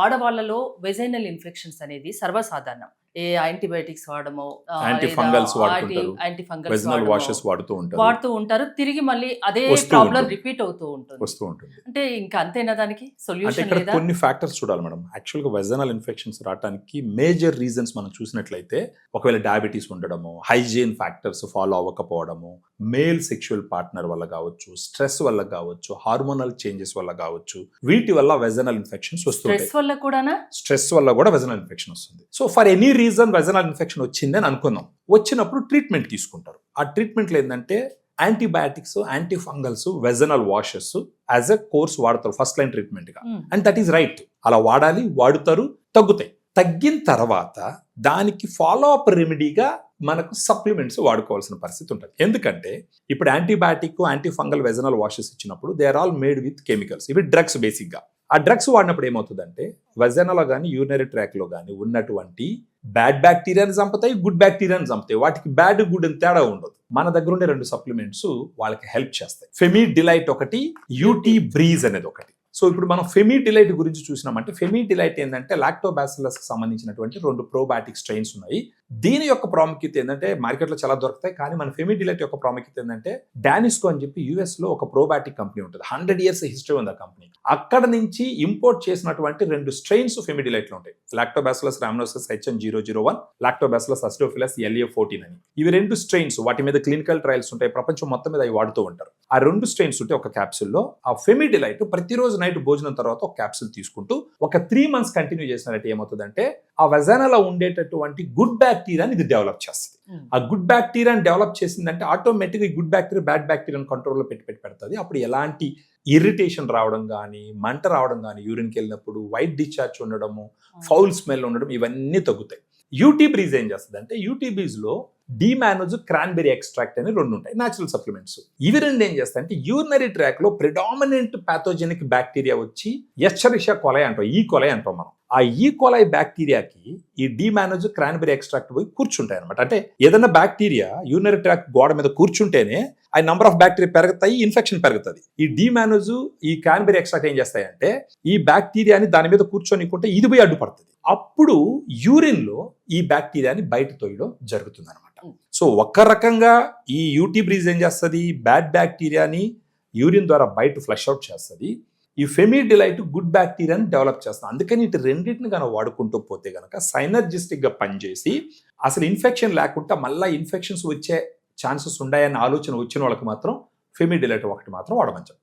ఆడవాళ్ళలో vaginal infections అనేది సర్వసాధారణం. ఏ యాంటీబయాటిక్స్ వాడమో, యాంటీ ఫంగల్స్ వాడుతుంటారు, యాంటీ ఫంగల్స్ వెజినల్ వాషెస్ వాడుతూ ఉంటారు. తిరిగి మళ్ళీ అదే వస్తూ ప్రాబ్లం ఉంటుంది. రిపీట్ అవుతూ వస్తూ ఉంటుంది. అంటే ఇంకా అంతేనా, దానికి అంటే సొల్యూషన్ ఇక్కడ లేదా? కొన్ని ఫ్యాక్టర్స్ చూడాలి మేడం. యాక్చువల్గా వెజనల్ ఇన్ఫెక్షన్స్ రావడానికి మేజర్ రీజన్స్ మనం చూసినట్లయితే ఒకవేళ డయాబెటీస్ ఉండడము, హైజీన్ ఫ్యాక్టర్స్ ఫాలో అవ్వకపోవడము, మేల్ సెక్షువల్ పార్ట్నర్ వల్ల కావచ్చు, స్ట్రెస్ వల్ల కావచ్చు, హార్మోనల్ చేంజెస్ వల్ల కావచ్చు, వీటి వల్ల వెజనల్ ఇన్ఫెక్షన్స్ వస్తుంటాయి. స్ట్రెస్ వల్ల కూడానా? స్ట్రెస్ వల్ల కూడా వెజనల్ ఇన్ఫెక్షన్ వస్తుంది. So for any reason vaginal infection వచ్చిందని అనుకుందాం. వచ్చినప్పుడు ట్రీట్మెంట్ తీసుకుంటారు. ఆ ట్రీట్మెంట్లో ఏంటంటే antibiotics, anti fungals, vaginal washes as a course వాడతారు ఫస్ట్ లైన్ ట్రీట్మెంట్ గా. And that is right. అలా వాడాలి, వాడుతారు, తగ్గుతాయి. తగ్గిన తర్వాత దానికి ఫాలో అప్ రెమెడీగా మనకు సప్లిమెంట్స్ వాడుకోవాల్సిన పరిస్థితి ఉంటుంది. ఎందుకంటే ఇప్పుడు antibiotic, anti fungal, vaginal washes ఇచ్చినప్పుడు they are all made with chemicals. ఇవి డ్రగ్స్ బేసిక్ గా. ఆ డ్రగ్స్ వాడినప్పుడు ఏమవుతుందంటే వెజనలో కానీ యూరినరీ ట్రాక్ లో కానీ ఉన్నటువంటి బ్యాడ్ బ్యాక్టీరియాని చంపుతాయి, గుడ్ బ్యాక్టీరియాని చంపుతాయి. వాటికి బ్యాడ్ గుడ్ అని తేడా ఉండదు. మన దగ్గర ఉండే 2 సప్లిమెంట్స్ వాళ్ళకి హెల్ప్ చేస్తాయి. ఫెమీ డిలైట్ ఒకటి, యూటీ బ్రీజ్ అనేది ఒకటి. సో ఇప్పుడు మనం ఫెమీ డిలైట్ గురించి చూసినామంటే ఫెమీ డిలైట్ ఏంటంటే లాక్టోబాసిల్లస్ కి సంబంధించినటువంటి 2 ప్రోబయాటిక్ స్ట్రెయిన్స్ ఉన్నాయి. దీని యొక్క ప్రాముఖ్యత ఏంటంటే మార్కెట్లో చాలా దొరుకుతాయి, కానీ మన ఫెమీ డిలైట్ యొక్క ప్రాముఖ్యత ఏంటంటే డానిస్కో అని చెప్పి యుఎస్ లో ఒక ప్రోబయాటిక్ కంపెనీ ఉంటుంది. 100 years హిస్టరీ ఉంది ఆ కంపెనీ. అక్కడ నుంచి ఇంపోర్ట్ చేసినటువంటి 2 స్ట్రెయిన్స్ ఫెమీ డిలైట్ లో ఉంటాయి. Lactobacillus రామ్నోసిస్ HN001, Lactobacillus acidophilus LA14 అని. ఇవి 2 స్ట్రెయిన్స్, వాటి మీద క్లినికల్ ట్రయల్స్ ఉంటాయి. ప్రపంచం మొత్తం మీద అవి వాడుతూ ఉంటారు. ఆ 2 స్ట్రెయిన్స్ ఉంటే ఒక క్యాప్సూల్లో ఆ ఫెమీ డిలైట్ ప్రతిరోజు నైట్ భోజనం తర్వాత ఒక క్యాప్సూల్ తీసుకుంటూ ఒక 3 months కంటిన్యూ చేసినట్టు ఏమవుతుందంటే ఆ వెజానాలో ఉండేటటువంటి గుడ్ బ్యాక్టీరియాని ఇది డెవలప్ చేస్తుంది. ఆ గుడ్ బ్యాక్టీరియాని డెవలప్ చేసిందంటే ఆటోమేటిక్గా ఈ గుడ్ బ్యాక్టీరియా బ్యాడ్ బ్యాక్టీరియాని కంట్రోల్లో పెడుతుంది. అప్పుడు ఎలాంటి ఇరిటేషన్ రావడం కానీ, మంట రావడం కానీ, యూరిన్కి వెళ్ళినప్పుడు వైట్ డిశ్చార్జ్ ఉండడము, ఫౌల్ స్మెల్ ఉండడం, ఇవన్నీ తగ్గుతాయి. యూటీ బ్రీజ్ ఏం చేస్తుంది అంటే యూటీ బ్రీజ్ లో డిమానోజ్, క్రాన్బెరీ ఎక్స్ట్రాక్ట్ అని 2 ఉంటాయి న్యాచురల్ సప్లిమెంట్స్. ఇవి 2 ఏం చేస్తాయి అంటే యూరినరీ ట్రాక్ లో ప్రిడామినెంట్ పాథోజెనిక్ బ్యాక్టీరియా వచ్చి ఎస్చరిషియా కొలై అంటాం, ఈ కొలై అంటాం మనం. ఆ ఈ కొలై బ్యాక్టీరియాకి ఈ డిమానోజ్, క్రాన్బెరీ ఎక్స్ట్రాక్ట్ పోయి కూర్చుంటాయి అనమాట. అంటే ఏదైనా బ్యాక్టీరియా యూరినరీ ట్రాక్ గోడ మీద కూర్చుంటేనే ఆ నంబర్ ఆఫ్ బ్యాక్టీరియా పెరుగుతాయి, ఇన్ఫెక్షన్ పెరుగుతుంది. ఈ డిమానోజ్, ఈ క్రాన్బెరీ ఎక్స్ట్రాక్ట్ ఏం చేస్తాయంటే ఈ బ్యాక్టీరియాని దాని మీద కూర్చొనికుంటే ఇది పోయి అడ్డుపడుతుంది. అప్పుడు యూరిన్ లో ఈ బ్యాక్టీరియాని బయట తోయడం జరుగుతుంది అనమాట. సో ఒక రకంగా ఈ యూటీ బ్రీజ్ ఏం చేస్తుంది, బ్యాడ్ బ్యాక్టీరియాని యూరిన్ ద్వారా బయట ఫ్లష్ అవుట్ చేస్తుంది. ఈ ఫెమీ డిలైట్ గుడ్ బ్యాక్టీరియాని డెవలప్ చేస్తుంది. అందుకని ఇటు రెండింటిని కనుక వాడుకుంటూ పోతే కనుక సైనర్జిస్టిక్ గా పనిచేసి అసలు ఇన్ఫెక్షన్ లేకుండా మళ్ళీ ఇన్ఫెక్షన్స్ వచ్చే ఛాన్సెస్ ఉన్నాయన్న ఆలోచన వచ్చిన వాళ్ళకి మాత్రం ఫెమీ డిలైట్ ఒకటి మాత్రం వాడమని చెప్తాం.